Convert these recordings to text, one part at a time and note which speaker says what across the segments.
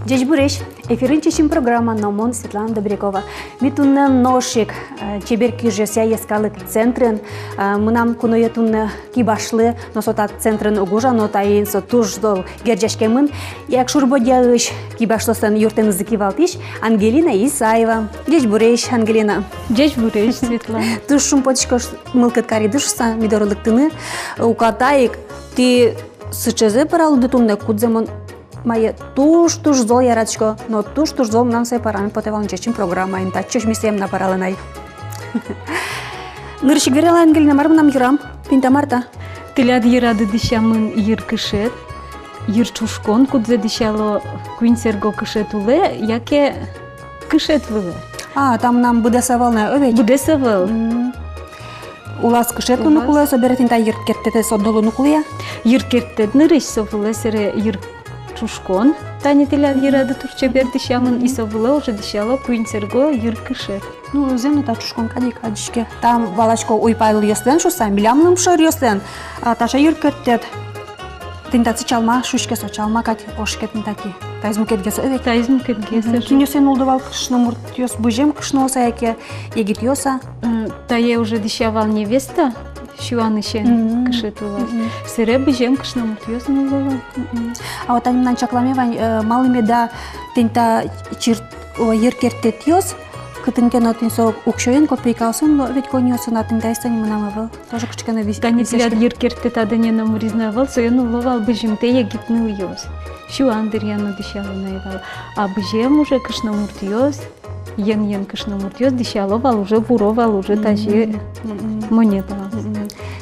Speaker 1: Dziś bureš, efirinčešim programa Nomon Svetlana Добрякова. Mi tunne nošik, čeber kižesya yeskalık centrin, mınam kunoya tunne kibaşlı, nosota centrin uguja notayin so tujdol gerjaşkemin, yak şurbodya iş kibaşlısın yurtınızı kivaltiş, Ангелина Исаева. Dziś bureš, Ангелина.
Speaker 2: Dziś bureš, Svetlana.
Speaker 1: Тушшум потишкош мылкыткари душса, мидорлыктыны, укатайык, ти сычезе паралуды тунне кудземон Має туж зол яраточко, но туж зол нам все парами потевал нечем программа, инта чеш мисем на параленай. Ныршик верела Ангелина марм нам юрам, пинта Марта.
Speaker 2: Тиляд ярады дишамын йыр кышет, йыр чушкон кудзе дишало куинсерго кышет уле, яке кышет выле.
Speaker 1: Там нам будесавал на овеч.
Speaker 2: Будесавал.
Speaker 1: Улас кышет лунукуле, соберет инта йыр кертете соддо лунукуле.
Speaker 2: Йыр кертет нырыш совыле сере йыр чушкон, тани тиляд ярады турче берди шамын исовыле уже дишало куинсерго йыр кышет.
Speaker 1: Ну, земли та чушкон кадишке. Там валачко уйпайл йостен шуса, милямлым шыр йостен. Таша йыр кертет. Тинтаци чалма, шушке со чалма, кать ошкет интаки. Тайзмукет гесе овек.
Speaker 2: Тайзмукет гесе.
Speaker 1: Кинюсен улдывал кышны мурт йос, бужем кышны оса яке, егит йоса.
Speaker 2: Тае уже дишавал невеста, шуаны шен кышет улас. Сере бужем кышны мурт йос улдывал.
Speaker 1: А вот они чакламевань малыми да тинта йыр кертет йос, кытынкен отинсо укшоен копейкалсын, но ведь коньосын атынтайстан мынамывал. Тоже кычкана висит.
Speaker 2: Тани тиляд йыр кертет адыне муризнавал, соен уловал бужемте егитны йос. Шуандыр яны дишало наевал. А бужем уже кышны мурт йос, ен кышны мурт йос, дишаловал уже буровал, уже тажи монетовал.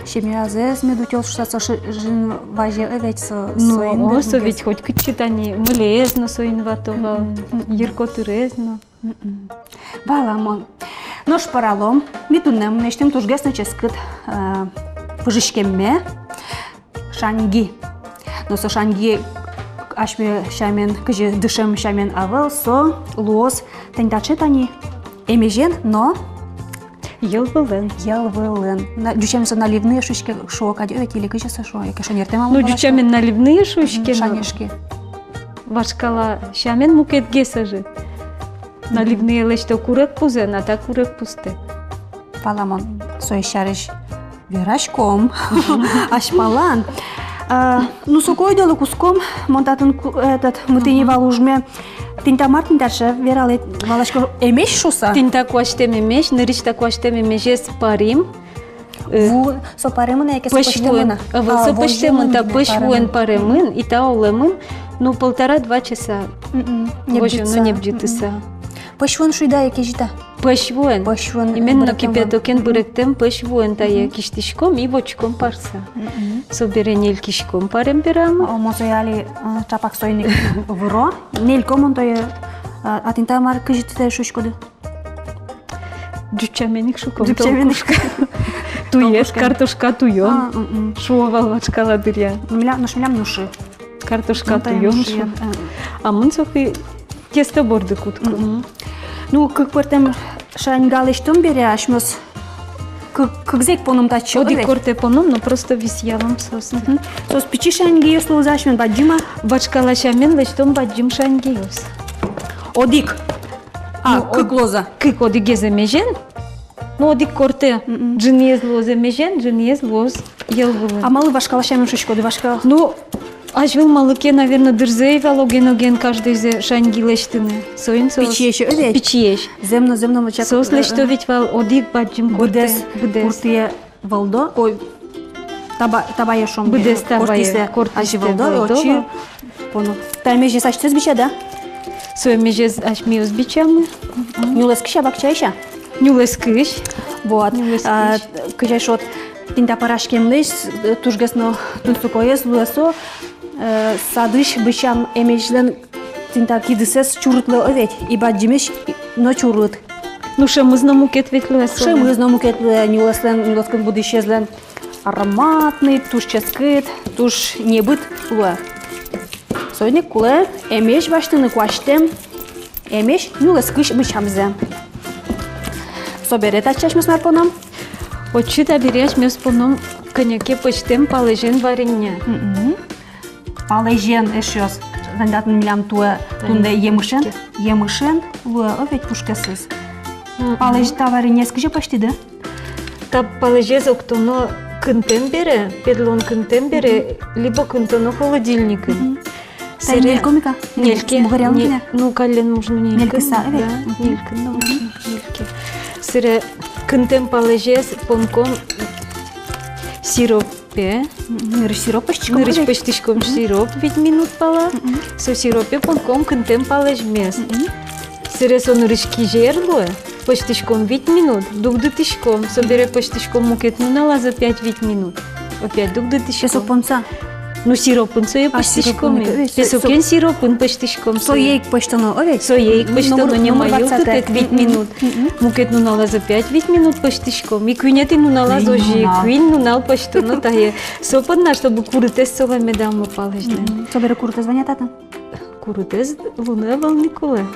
Speaker 1: Шемиазес медутел шуса жин важе овеч со соин.
Speaker 2: Ну, осо ведь хоть кычитани мылезно соин ватовал, йырко тырезно.
Speaker 1: Баламон. Нож паралом, митунем, нештем тужгесно ческыт пыжышкемме шанги. Но со шанги ашме шамен, кыжы дышем шамен авыл, со луос тентачетани эмежен, но
Speaker 2: Йылвылын.
Speaker 1: Дючемся наливные шушки шок, адёвет или кыжыса шо, яке шонертем алым.
Speaker 2: Ну, дючамен наливные шушки,
Speaker 1: шанешки.
Speaker 2: Вашкала шамен мукет гесажы. Наливные лечто курек пузе, на так курек пусте.
Speaker 1: Паламон, соещарыш верашком, ашпалан. Ну, сокойдолы куском, монтатын этот мытыневал ужме, тинта мартин дальше вералы валашко эмеш шуса.
Speaker 2: Тинта куаштем эмеш, нырышта куаштем эмежес парим.
Speaker 1: Со паремына яке
Speaker 2: сопаштемына. Сопаштемын та пышвуэн паремын, и та олемын, ну, 1,5-2 часа. Боже, ну не бдитыса.
Speaker 1: Пышвуэн шуйда яке жита?
Speaker 2: Пышвуэн. Именно кипятокен бырыктем пышвуэн тая киштишком и бочком парса. Собере нель кишком парем берам.
Speaker 1: Мозояли чапак сойник вро. Нель комон тое атинта мар кыжитте шушкоды.
Speaker 2: Дючаменик шуком. Туеш, картошка туё. Шуовал вачкала дыря.
Speaker 1: Нушмилям нуши.
Speaker 2: Картошка туё. А мын софи тесто борды кутку.
Speaker 1: Ну, как портем шангалыштом бере ашмос. Как зек поном тачо.
Speaker 2: Оди корте поном, но просто висьялом сос.
Speaker 1: Сос пичи шанги ёс лоза ашмен баджима.
Speaker 2: Бачкала шамен лечтом баджим шанги ёс.
Speaker 1: Одик. Как лоза.
Speaker 2: Как оди гезе межен? Ну, одик корте. Джинез лозе межен, джинез лоз елвылы.
Speaker 1: А малы вашкала шамен шушкоды вашкала?
Speaker 2: Ну, ажвил малыке, наверное, дырзеевал оген каждый зе шанги лештыны. Соин сос.
Speaker 1: Пичиеш овеч?
Speaker 2: Пичиеш.
Speaker 1: Земно мочак.
Speaker 2: Сос лештович вал одик баджим корте.
Speaker 1: Будес. Куртие валдо. Ой. Табая шом.
Speaker 2: Будес табая.
Speaker 1: Ажи валдо. Очи. Пону. Таймежи сачтыз бича, да?
Speaker 2: Сой межез ашмиус бичамы.
Speaker 1: Нюлес кыша бакчайша?
Speaker 2: Нюлес кыш.
Speaker 1: Вот. Кыжай шот. Тинта парашкем леш, тужгасно тунсукоес луэсо. Садыш бичам эмежлен тинта кидысес чурутлы овет. И баджимеш, но чурут.
Speaker 2: Ну шемызно мукет ведь луэсо.
Speaker 1: Шемызно мукет нюлескен буду исчезлен. Ароматный, туш ческыт, туш небыт луэ. Сойник куле, эмеш баштыны куаштем, эмеш нюлес кыш бичамзе. Соберет ачаш мес марпонам?
Speaker 2: Очита береш мес поном коньяке почтем палежен варенья.
Speaker 1: Палежен эшёс. кандидатын милям туа тунда емышен луа овет пушкасыз. Палыж товары несколько почти, да?
Speaker 2: Та положез октоно кынтен бере, педлон кынтен бере, либо кынтоно холодильника.
Speaker 1: Тай нелькомика?
Speaker 2: Нельке.
Speaker 1: Бугарянкина?
Speaker 2: Ну, кален можно нельке.
Speaker 1: Нелькиса, evet.
Speaker 2: Да, нельке, ну, нельке. Сыре кынтен положез понком сиропе.
Speaker 1: Нырыш сиропочком?
Speaker 2: Нырыш почтишком сироп 5 минут пала. Со сиропе понком кынтен положмес. Сыре со нырышки жерлуе. Почтишком 5 минут, дугдытишком, собере почтишком мукет нунала за 5 минут. Опять дугдытишком.
Speaker 1: Песок понца?
Speaker 2: Ну сиропын сое почтишком. Песокен сиропын почтишком.
Speaker 1: Соейк почтоно, овет?
Speaker 2: Соейк почтоно не майыл тутет 5 минут. Мукет нунала за 5 минут почтишком. И кюнети нунала за жи, кюн нунал почтоно тае. Сопадна, чтобы курытес сова медам опалежне.
Speaker 1: Собере куртез звонят ата?
Speaker 2: Курытес луна волникуле.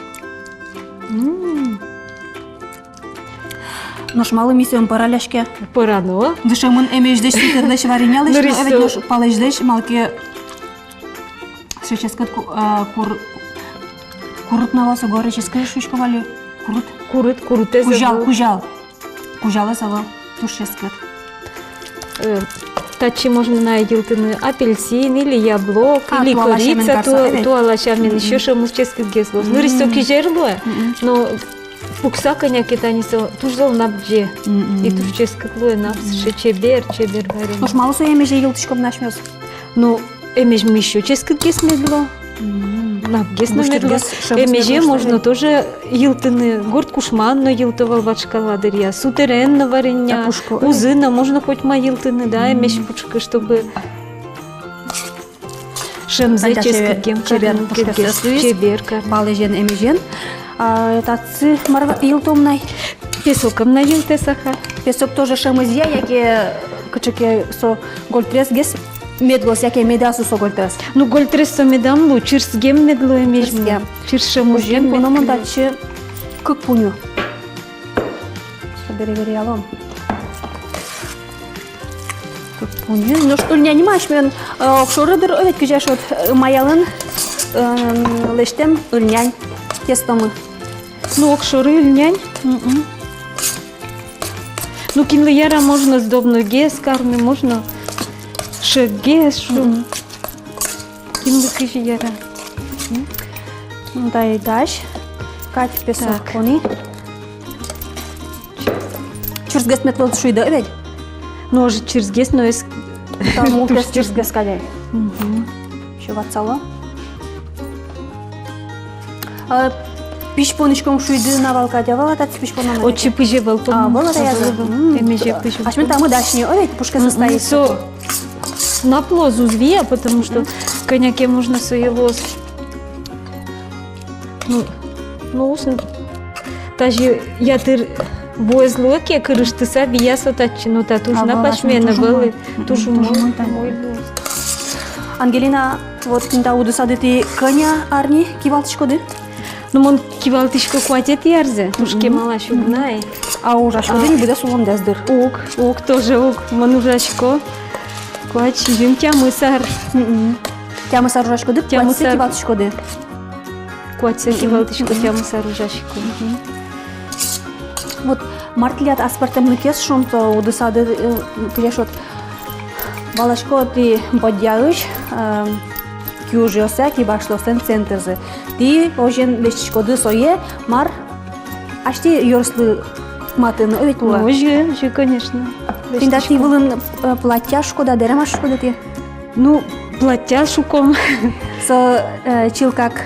Speaker 1: Noş malı misyon paralaşke.
Speaker 2: Порано.
Speaker 1: Дышамын эмеждеш ситердеш варенялеш,
Speaker 2: Нырыш
Speaker 1: evet noş palajдеш малке шеческат курут наваса гореческая шушковали. Курут.
Speaker 2: Курытес.
Speaker 1: Кужала сава тушескат.
Speaker 2: Тачи можно найти апельсин или яблок, или корица, туалашамен, еще что мы в чешских геслов. Ну, рисоки жерлуя, но пукса коня китаниса тужал набже. И туж чешских луя напс, чебер варен.
Speaker 1: Noş malı soy emeje yıltışkom нашмёс.
Speaker 2: Ну, эмеж мы еще чешских гес медло. Набгес медло. Эмеже можно тоже йылтыны, горд кушман, но йылтывал бачкаладырья, сутерен на варенья, узына, можно хоть ма йылтыны, да, эмеж пучка, чтобы шемзе чешских гем чебер.
Speaker 1: Балежен эмежен. Татсы марва йылтомнай.
Speaker 2: Песоком на йылте саха.
Speaker 1: Песок тоже шемызья, яке кычыке со гольтрес гес. Медлос, яке медасу со гольтрес.
Speaker 2: Ну, гольтрес со медамлу, чирс гем медло эмеж. Чирс шемуз гем медло.
Speaker 1: Пономон датчы кык пуню. Собери алом. Кык пуню. Ну что, не анимаешь, мен окшорыдыр, овет кижаш от маялын лештем ыльнянь тестомы.
Speaker 2: Ну, окшоры ыльнянь. Ну, кинлы яра можно сдобно гес, карны можно шегес, шу. Кинлы кижи яра.
Speaker 1: Дай даш. Кать песок кони. Чурсгес метлод шуйда, овет?
Speaker 2: Ну, уже чирсгес, но есть...
Speaker 1: Там мултес чурсгес кадай. Еще ватсало. Пишпонычком шуйды навал Катя, вала тат пишпонана.
Speaker 2: Отчи пыжевал, по-моему.
Speaker 1: Вала язы.
Speaker 2: Эмеже пыжевал.
Speaker 1: Ашмен там и дашни, овет, пушка состоит.
Speaker 2: Со на плозу звия, потому что коняке можно соелос. Ну, даже я ты боезлоке крышты саби я сотачи, но та туж на пашмена было, туж мой.
Speaker 1: Ангелина, вот да уду садыты коня арни кивалтышкоды?
Speaker 2: Ну, мон кивалтышко хватит ярзе, туж кемала шубнай.
Speaker 1: А ужашкоды не буде сулон дездыр.
Speaker 2: Ок, тоже ок, мон ужашко. Квач, жим тямысар.
Speaker 1: Тямысар ужашкоды, кватсы кивалтышкоды.
Speaker 2: Кватсы кивалтышко, тямысар ужашко.
Speaker 1: Вот мартлят аспартамны кес шумто уду сады килешот. Балашко ты бодягыш, кюжоса ки башлостен центрзы. Ти ожен лешчкоды сое мар ашти ёрслы матыны овет-луа.
Speaker 2: Ожи, конечно.
Speaker 1: Тинда ти вылын платяшко да деремашко да ти?
Speaker 2: Ну, платяшуком.
Speaker 1: Со чилкак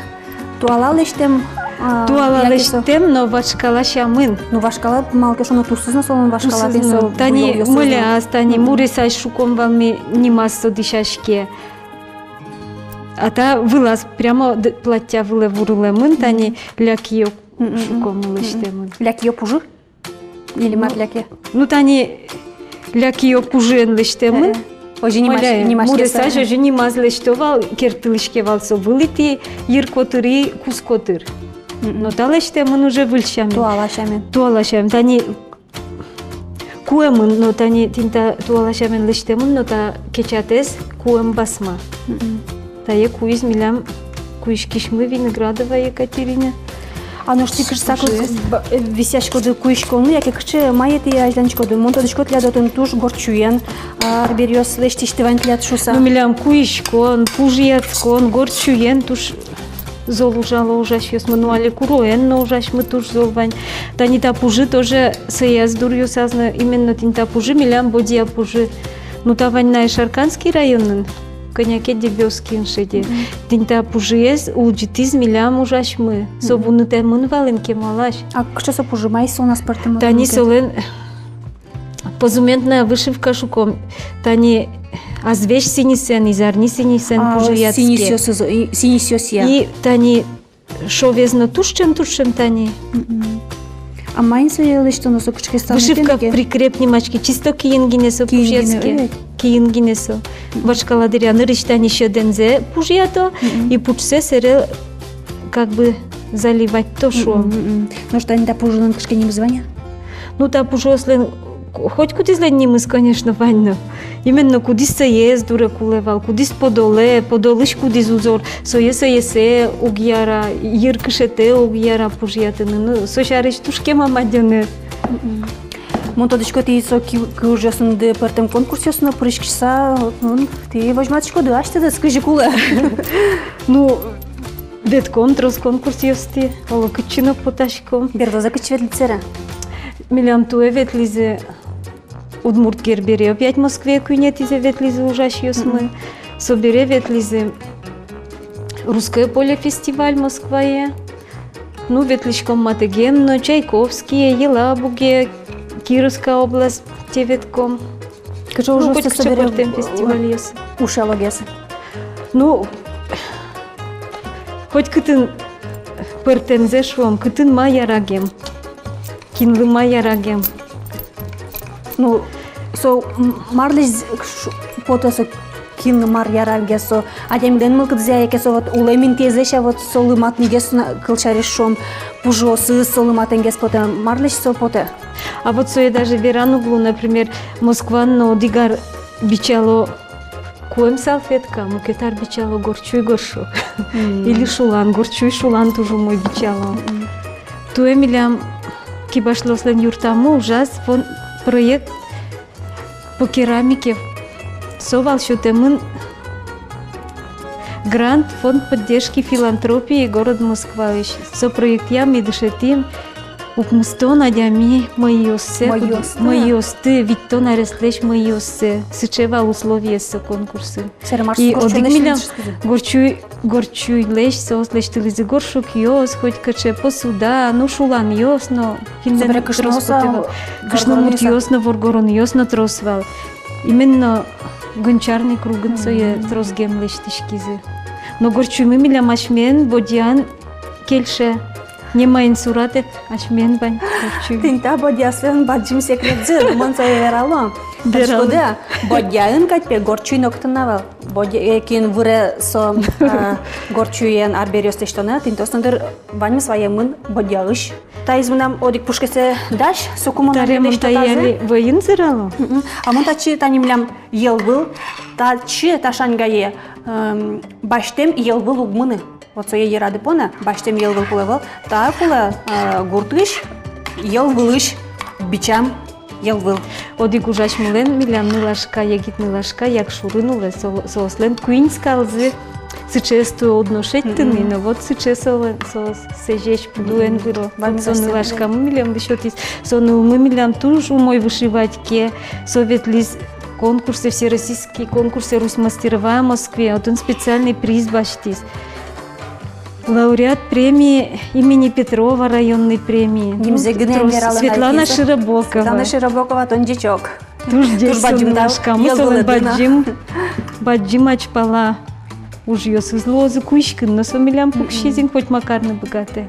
Speaker 1: туала лештем.
Speaker 2: Туала лештем, но вашкала шамын.
Speaker 1: Ну вашкала малке шоно тусызна солон вашкала пенсо.
Speaker 2: Тани мыляс, тани мурисай шуком вами нимассо дишашке. А та вылаз прямо платя выле вурлемын, тани ляки шуком лештемын.
Speaker 1: Ляки пужы? Или мар ляки?
Speaker 2: Ну тани ляки пужен лештемын.
Speaker 1: Ожи нимаш
Speaker 2: мурисай же нимаз лештовал, кертылышкевал со вылити иркотыри кускотыр. Но та лештемын уже выльшамен. Туалашамен. Тани куэмын, но тани тинта туалашамен лештемын, но та кечатес куэм басма. Тае куиз милям Куишкишмы, Виноградова Екатерина.
Speaker 1: А ну что ты саклы висяшкоды куишколны, яке кче майет и ажданчкоды, монтодышкот лядотын туш горчуен, арбериос лештиштеван тлят шуса.
Speaker 2: Ну, милям куишкон, пужьяцкон, горчуен, туш зол ужала ужаш ёс мануале куроен, но ужаш мы туш золвань. Тани та пужи тоже сеяз дурью сазна, именно тин та пужи, милям бодия пужи. Ну, та вань на Шарканский район, коняке дебёский иншеде. Тин та пужи ез, уджитиз милям ужаш мы. Собуны те мын валенке малаш.
Speaker 1: А что со пужи, май со нас партем?
Speaker 2: Тани солен, позументная вышивка шуком. Тани азвеш синисен, изарни синисен пужияцке.
Speaker 1: Синисёсия.
Speaker 2: И тани шовезно тушчем тани.
Speaker 1: А майн своей что носу кучки стали?
Speaker 2: Вышивка прикрепни мачки, чисто киенгинесо пужияцке. Киенгинесо. Башкала дыряны риштани шедензе пужията и пучсе сере как бы заливать то шо.
Speaker 1: Ну что они та пужу кучки не звоня?
Speaker 2: Ну та пужу слен хоть кудись леднимыс, конечно, ванно. Именно кудись се ез дура кулевал, кудись подолыш кудись узор, соесе угяра, йыркышете угяра пужиятыны, ну сошарыш тушке мамадёны.
Speaker 1: Монтодышко ти со кужасын де партем конкурсёсына прышкса, ти возьматышко да ашты да скажи куле.
Speaker 2: Ну дет контрос конкурсёсти, ало кычыно поташко.
Speaker 1: Бердоза кычветлицера.
Speaker 2: Милям туе ветлизе Удмурт гербере опять Москве куйнетизе ветлизе ужаш ёсмы. Собере ветлизе Русское поле фестиваль Москвае. Ну ветличком Матегемно, Чайковские, Елабуге, Кировская область, Теветком.
Speaker 1: Кажа уже
Speaker 2: хоть
Speaker 1: собере
Speaker 2: фестиваль ёс.
Speaker 1: Ушалогес.
Speaker 2: Ну хоть кытын пертензешвом, кытын майярагем. Кинлы майярагем.
Speaker 1: Ну, со марлиз потосо кин мар ярагесо, адемден мылкыдзяеке со вот улемин тезеша вот солыматнгес кылчаришом пужосы солыматенгес поте марлиш со поте.
Speaker 2: А вот сое даже веран углу, например, Москва, но дигар бичало куем салфетка, мукетар бичало горчуй горшок. Или шулан, горчуй шулан тоже мой бичало. Туе милям кибашлослен юртаму ужас фон проект по керамике совал шутемын грант фонд поддержки филантропии город Москва. Со проект я медышетим укмусто надями моёсты ведь то нареслеш моёсы сычева условия со конкурсы. И одик милям горчуй леш сос леш тылизе горшок ёс хоть каче посуда ну шулан ёс но хинден кышномурт ёс но воргорон ёс но тросвал. Именно гончарный кругын сое тросгем леш тишкизе. Но горчуймы милям ашмен бодян келше. Не майын сураты, ашмен бань горчуй.
Speaker 1: Тинта бодясын баджим секретзы, монса верало. Бералда, бодяын катпе горчуй ноктынавал. Бодякин вуре со горчуен арбериос тештона, тинтосындыр ваньмы своемын бодягыш. Та измынам одик пушкесе даш, сокумонан
Speaker 2: береш татазы. Войын зырало?
Speaker 1: А монтачы танимлям ел был, тачы ташангае баштем ел был угмыны. Вот со я рады пона, баштем ел был кулевал, та куле гуртыш, ел вылыш, бичам ел был.
Speaker 2: Одик ужаш мулен, милям нылашка, ягит нылашка, як шурынуле, сослен куин скалзы, сычесту одношеттыны, но вот сычесове, сежеш пудуен виро. Со нылашка милям вишотис, со мы милям туж умой вышиватьке, советлиз конкурсы, всероссийские конкурсы Русмастерова в Москве, вот он специальный приз баштис. Лауреат премии имени Петрова, районной премии. Светлана Широбокова.
Speaker 1: Светлана Широбокова, тончичок.
Speaker 2: Туж баджим мусовен баджим ачпала. Уж ее сызлозы кучкин, но сомилям пукшизин хоть макарно богатые.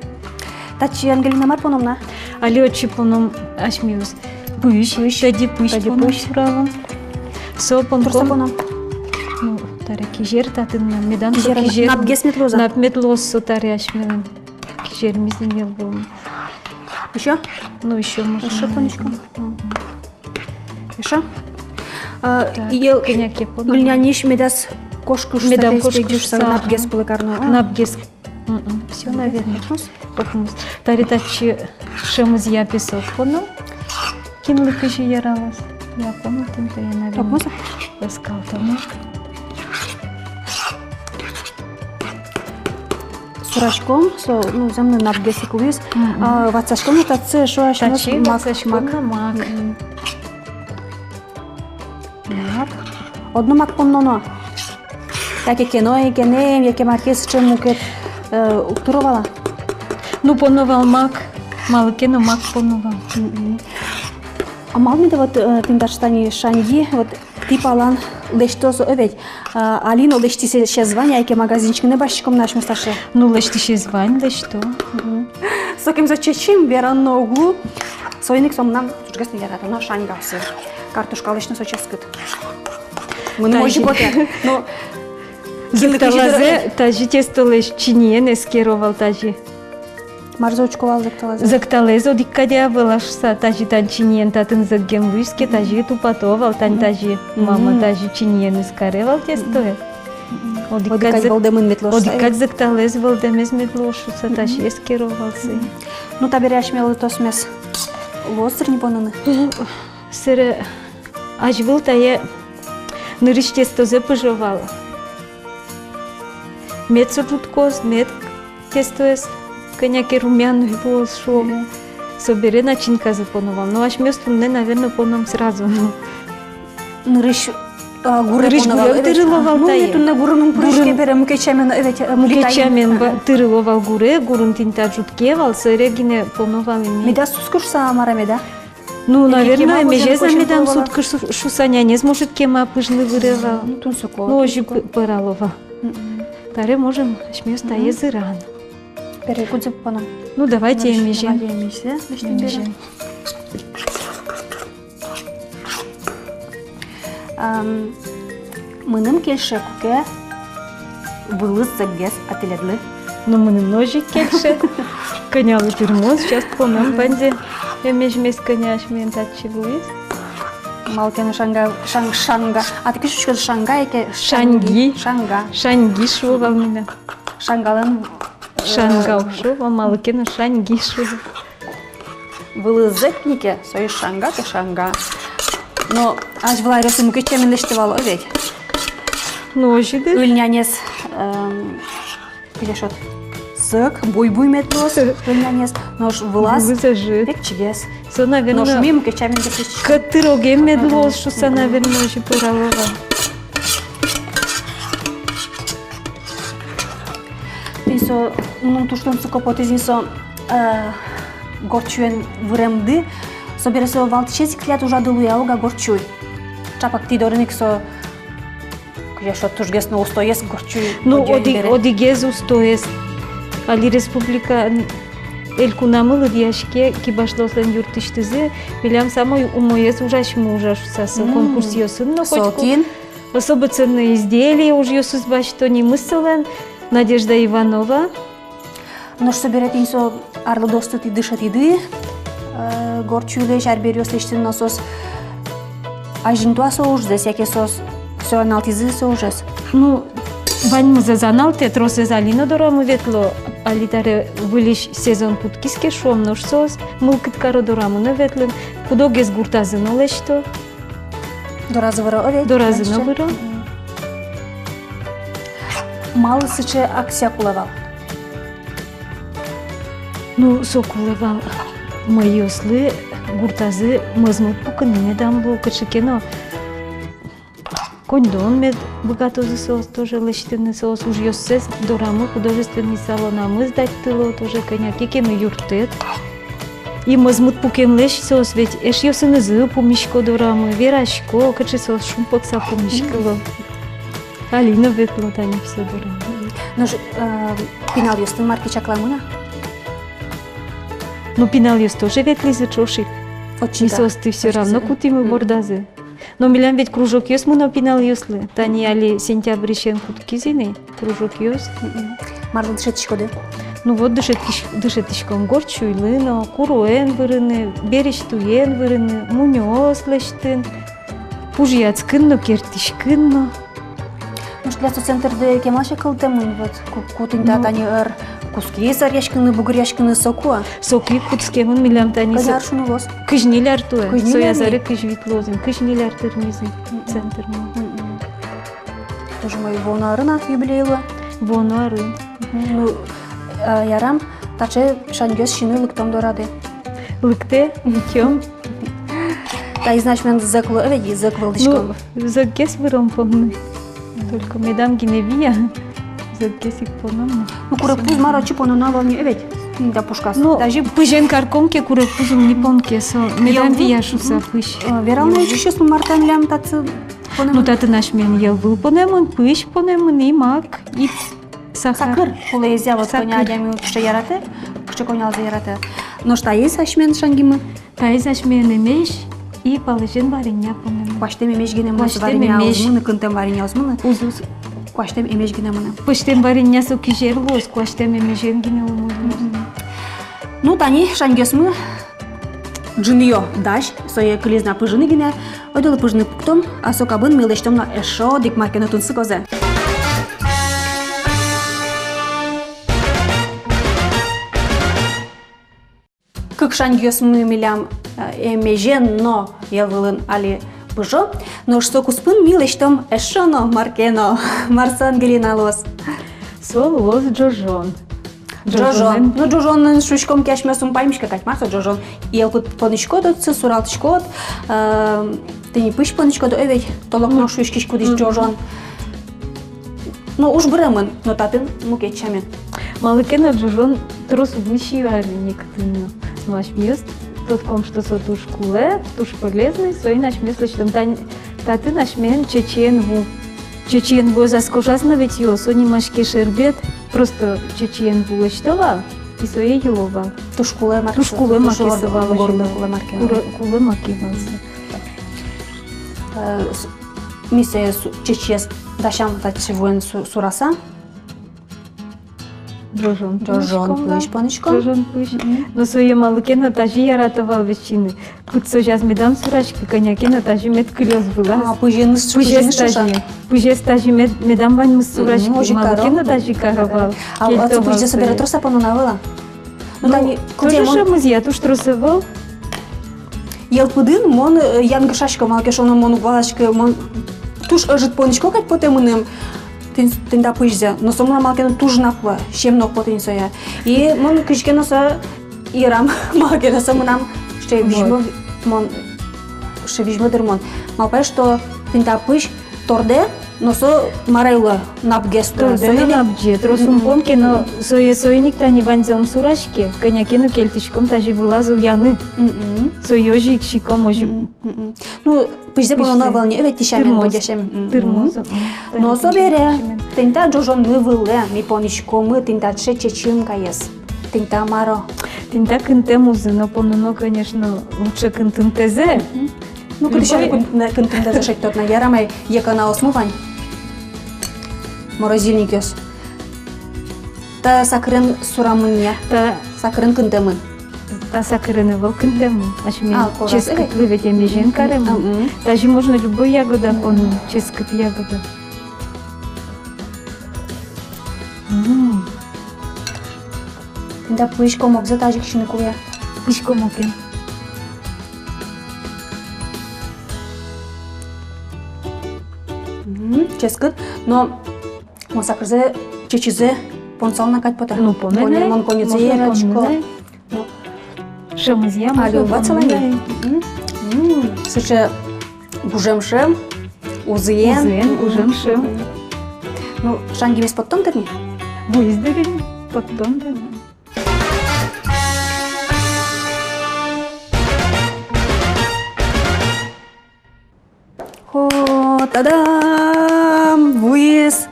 Speaker 1: Тачи Ангелина Марпоновна.
Speaker 2: Алёчи поном ашмиус. Пыш, тади пыш поном суралом. Сопон поном. Ну, таре кижер татынна медан кижер.
Speaker 1: Напгес метлоза.
Speaker 2: Нап метлоз сотаре ашмелен. Кижер мизин ел был.
Speaker 1: Еще?
Speaker 2: Ну еще можно.
Speaker 1: Еще понечку. Еще?
Speaker 2: Коняк я понял.
Speaker 1: Гульняниш медас кошку
Speaker 2: Медам кошку
Speaker 1: напгес пулыкарно.
Speaker 2: Напгес. Все, наверное. Похмус. Таритачи шемыз я песок понял. Кинули кыжи яралас. Я помню, я, наверное,
Speaker 1: Похмуса?
Speaker 2: искал там.
Speaker 1: Сурачком, ну, земный напгес и кулис. Ватсачком это це, що аж
Speaker 2: Тачи,
Speaker 1: мак.
Speaker 2: мак.
Speaker 1: Мак. Одно мак понноно. Яке кіно, яке не, яке маркіз, чим мукет уктурувала.
Speaker 2: Ну, поновал мак. Мало кино, мак поновал.
Speaker 1: А мал ми да вот тимдашстани шанги, вот типа алан лештозо övet. Алино лештисе ще звання, яке магазинчик не башчиком нашому старше.
Speaker 2: Ну, лишь ще звань, да что?
Speaker 1: Соким за чечим, веран ногу. Сойник сом нам чужгасны ярата, но шангасы. Картошка лишь на соческит. Мы не можем потер. Но
Speaker 2: Закталазе, тажи тесто лишь чиниен эскеровал тажи.
Speaker 1: марзочковал закталазе.
Speaker 2: Закталезе, одиккадя вылашса, тажи тан чиниен татын загем вышке, тажи тупатовал, тан тажи мама тажи чиниен эскаревал тесто.
Speaker 1: Одиккадь волдемын метлошса.
Speaker 2: Одиккадь закталезе волдемез метлошуса, тажи эскеровался.
Speaker 1: Ну таберяш мелы тосмес. Лостер не понаны.
Speaker 2: Сыре ажвыл тае нырыш тестозе пыжовал. Мед сожуткоз, мед тестоез, коняки румяный был шо. Собере начинка запоновал. Ну аж месту не, наверное, поном сразу.
Speaker 1: Нырыш гуре
Speaker 2: Нырыш
Speaker 1: понавал.
Speaker 2: гуре тырыловал
Speaker 1: Ну
Speaker 2: тае.
Speaker 1: нету на гурунун пурышке бере мукечамен evet.
Speaker 2: Мукечамен тырыловал гуре, гурун тинта жуткевал, сырегине поновал ими.
Speaker 1: Меда сускурса марамеда.
Speaker 2: Ну,
Speaker 1: кема
Speaker 2: наверное,
Speaker 1: уже
Speaker 2: меже
Speaker 1: очень
Speaker 2: замедам
Speaker 1: пробовала.
Speaker 2: сутка шусаня не сможет кема пыжны вырывал.
Speaker 1: Ну тун суко.
Speaker 2: Ну, ожи пыралова. Таре можем шмёста езыран.
Speaker 1: Перекудзе понам.
Speaker 2: Ну, давайте меже.
Speaker 1: Меже. Мыным келше куке вылыз загез ателедлы.
Speaker 2: Ну, мы ножик кекше. Конялы тюрьму, сейчас помним, панде. Я межмес коня шмен тачивуис.
Speaker 1: Малкен шанга. А ты пишешь, что шанга яке
Speaker 2: Шанги.
Speaker 1: Шанга.
Speaker 2: Шанги шувал меня.
Speaker 1: Шангалан
Speaker 2: Шангау шувал, малыкена шанги шувал.
Speaker 1: вылызетнике союз шанга то шанга. Но аж в лариосы мукечемен лештевал овет.
Speaker 2: Ножиды.
Speaker 1: Ülnянес пилешот. Сык, буй-буй метлос, ülнянес. Нож вылаз.
Speaker 2: Вызажит.
Speaker 1: Пек чигес.
Speaker 2: Со, наверное,
Speaker 1: Нож мим мукечемен депрещ.
Speaker 2: катыроге медлос, что са, наверное, уже пыралова.
Speaker 1: Тинсо, ну туштон суко потезинсо горчуен времды. Собересо валтичесик лят уже долуяога горчуй. Чапак ти дореник со крешот тужгес на устоес горчуй.
Speaker 2: Ну, одигез устоес. Али республика элькунамылы дияшке кибашлослен юртиштызе, билям самой умоес ужашмы ужашусасы конкурс йосын, но хоть
Speaker 1: Сокин.
Speaker 2: особо ценные изделия уж йосус бачто не мыслен. Надежда Иванова.
Speaker 1: Нож собере тинсо арлы досты ти дышат иды. Горчуйле жарбериос лештин насос. Ажинтуа соуждес, яке сос все алтизы соужес.
Speaker 2: Ну, вань за заналте тросе залино дорамы ветло, алитаре вылиш сезон путкиске шом нож сос, мылкыт каро дорамы на ветлен, кудогез гуртазыно лешто.
Speaker 1: Доразывыра овет.
Speaker 2: Доразыно выро.
Speaker 1: Малы сыче акция кулавал.
Speaker 2: Ну, сокулевал майослы, гуртазы, мазмут пуканы дам был качекено. Кондон мед богатозы соус, тоже лещительный соус, уж йосес дорамы, художественный салон, а мы сдать тыло тоже коняк, кену юртет. И мазмут пукен лещ соус, ведь эш йосын изы пумишко дорамы, верашко, каче соус шумпокса пумишко. Алина ветло, тани все дорамы.
Speaker 1: Нож пинал юстын марки чакламына.
Speaker 2: Но пинал йос тоже ветли за чошик. Не соус ты все равно кутимы бордазы. Но милям ведь кружок йос муна пинал йослы. Тани али сентябришен куткизины, кружок йос.
Speaker 1: Марлы дышетишкоды.
Speaker 2: Ну вот дышетишком горчуйлы, но куруэн вырыны, береш туен вырыны, муньос лештын, пужьяцкын, но кертишкын, но.
Speaker 1: Может, для центрде кемаше кылтемын вот кутинда тани эр куски сар яшкыны бугыр яшкыны соку.
Speaker 2: Соки кутскемын милям тани.
Speaker 1: Кызар шуну лос.
Speaker 2: Кыжнилер туе.
Speaker 1: Кыжнилер
Speaker 2: Соязары кыжвит лозин. Кыжнилер термизы центрный.
Speaker 1: Тоже мой вонарына юбилейла.
Speaker 2: Вонары.
Speaker 1: Ну, ярам, таче шангёс шины лыктом дорады.
Speaker 2: Лыкте, литем.
Speaker 1: Да, и значит, мен зэкло, эведи зэквал дишком.
Speaker 2: Ну, закес выром помню. Только медам гиневия. Закесик помню.
Speaker 1: Ну, курапуз мара чипону на волне, эведь. Да, пушкас.
Speaker 2: Ну,
Speaker 1: Даже
Speaker 2: пыжен каркомке курапузум не помнке, со медам вияшуса пыш.
Speaker 1: верална еще с мартан лям тацы.
Speaker 2: Ну, таты наш мен ел был понемон, пыш понемон, и мак, и сахар.
Speaker 1: Сакыр. Кулы изя вот коня адями кышче яраты, кышче коня алзы яраты. Но что есть ашмен шангимы?
Speaker 2: Тайз наш мен емеш, и положен варенья понемон.
Speaker 1: Куаштем эмеш генемын,
Speaker 2: Куаштем
Speaker 1: варенья
Speaker 2: эмеш.
Speaker 1: алзмыны, кынтем варенья алзмыны.
Speaker 2: Узус.
Speaker 1: Куаштем эмеш генемыны.
Speaker 2: Пыштем варенья со кижерлос, куаштем емешен гинеломон.
Speaker 1: Ну, тани шангесмы. Джиньо даш, сое клизна пыжыны гине, одел пыжыны пуктом, а сокабын милештом на эшо дик маркена тунсы козе. Как шангесмы милям эмежен, но елвылын али пыжо, но что куспын милештом эшо но маркено, марсан гелиналос.
Speaker 2: Солос джожон.
Speaker 1: Джожон. Ну, Джожонның шучком кешмесін паймышка качмарса Джожон. Елкут панышкоды, суралтышкод, тени пыш панышкоды, өвей, толокно шучкишку диш Джожон. Ну, уж бремын, но татын мукетчамен.
Speaker 2: Малыкена джожон трос вышивали некоторые. Наш мест, тот ком, что сотуш куле, туш полезный, свой наш мест, что там таты наш мен чеченву. Чеченву заскожазно ведь его, сони машки шербет, просто чеченву лечтовал и своей еловал.
Speaker 1: Тушкуле маркесовал.
Speaker 2: Тушкуле маркесовал.
Speaker 1: Куле маркесовал.
Speaker 2: Куле макивался.
Speaker 1: Миссия чечес дашам тачевuen сураса.
Speaker 2: Джожон
Speaker 1: пыш панышком.
Speaker 2: Джожон пыш. Но своей малыкена тажи яратовал вечины. Кут сейчас медам сурачки конякена тажи мед клёс была.
Speaker 1: Пыженыс шуша.
Speaker 2: Пыжес тажи медам вань сурачки. Малыкена тажи каравал.
Speaker 1: А отцы пыжде собирать труса понунавала? Ну, тани,
Speaker 2: тоже шамыз я туш трусовал.
Speaker 1: Елпыдын, мон янгышашка малкешону мон угвалашка, мон туш ажит понышко кать потемыным. Тинда пыжзе, но сомна малкена туж напла, щемнок потин соя. И мон кышкена со ирам малкена со мынам ще вижмо мон ще вижмо дырмон. Малпай что тинда пыж торде, но со марайла напгеста.
Speaker 2: Торде напже, тросум помке, но соя никто не ванзел сурашки, конякену кельтичком тажи вылазу яны. Соёжик щиком може.
Speaker 1: Ну, пыжзе на волне, ведь тишамен бодяшем.
Speaker 2: Тырмозом.
Speaker 1: Но собере, тинта Джожон мы выле, ми поничко мы тинта чечим каес. Тинта маро.
Speaker 2: Тинта кынтемузы, но помню, конечно, лучше кынтынтезе.
Speaker 1: Ну, когда ще кынтынтезе шать тот на ярамай, ека на осмувань. Морозильник ёс. Та сакрын сурамыне, сакрын кынтемын.
Speaker 2: Та сакрыны вол кынтемын. Аж мен
Speaker 1: колас,
Speaker 2: ческать выведь емежен каремын. Даже можно любой ягода помню, ческать ягода.
Speaker 1: Тинта пышко мокзе тажик шины куя.
Speaker 2: Пышко мокен.
Speaker 1: Ческат, но сакрызе чечизе понсална кать пота.
Speaker 2: Ну, помене.
Speaker 1: Мон конюце ерачко.
Speaker 2: Шамыз я
Speaker 1: Али убацалани. Сыче бужемшем, узыен.
Speaker 2: Ужемшем.
Speaker 1: Ну, шанги без потом терни?
Speaker 2: Выздоровели, потом да.
Speaker 1: О, тадам! Вуез!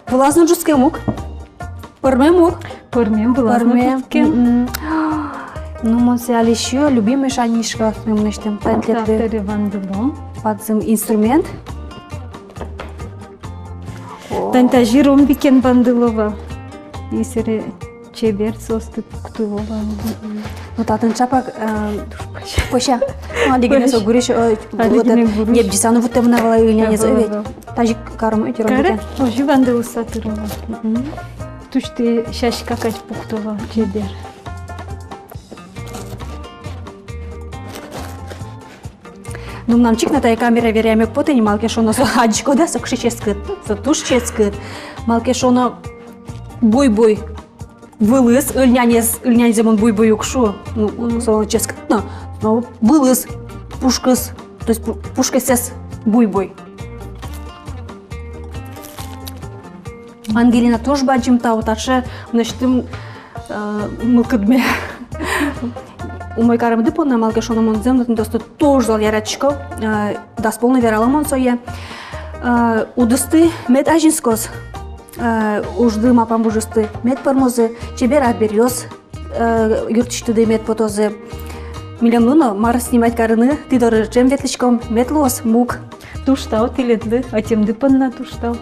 Speaker 1: Влазно джуске мук. Пърме мук.
Speaker 2: Пърме влазно джуске.
Speaker 1: Ну, мон се али еще любимый шанишка. Мы мнештем тантлеты.
Speaker 2: Ревандылом.
Speaker 1: Падзым инструмент.
Speaker 2: Тантажи ромбикен бандылова. Исере чебер состы пуктулова.
Speaker 1: Ну татын чапак поша. Дегене со гуриш не бдисану вот темна вала ильня не тажик карым өтөрөм
Speaker 2: Кара, оживанды усатырова. Тушты шаш какать пуктова чебер.
Speaker 1: Ну нам чикна тай камера веряме потени малке шоно со хаджко да со кшическыт, со тушческыт. Малке шоно буй-буй. Вылыз, ильняне земон буй-буй укшу. Ну, со ческыт, но вылыз, пушкас, то есть пушкасес буй-буй. Ангелина тоже бачим тау, таше, значит, мылкыдме. У мой карам дипона малке шоно мон земнутын досты тоже зал яратчко, да сполны вералам он соя. Удысты мед ажинскос. Ужды мапам бужысты мед пармозы, чебер отберёс, юртчты мед потозы. Милям луно мар снимать карыны, ты доры чем ветличком мед лос мук.
Speaker 2: Туштау тилетлы, а тем дипонна туштау.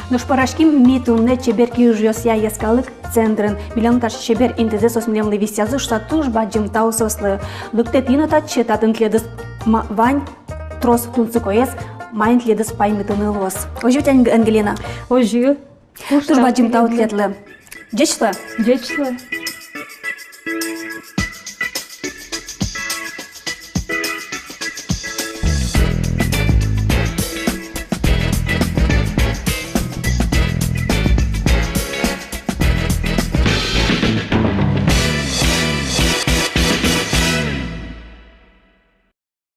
Speaker 1: Но шпарашки митунне чебер кижёс я ескалык центрен. Милям таш чебер интезесос милям левисязы штатуш баджим таусослы. Лыкте тино татчы татын тледыс вань трос тунцыкоес. Майнд ледыс паймытыны лос. Ожи тянь Ангелина.
Speaker 2: Ожи.
Speaker 1: Туш баджим тау тлетлы. Дечла?
Speaker 2: Дечла.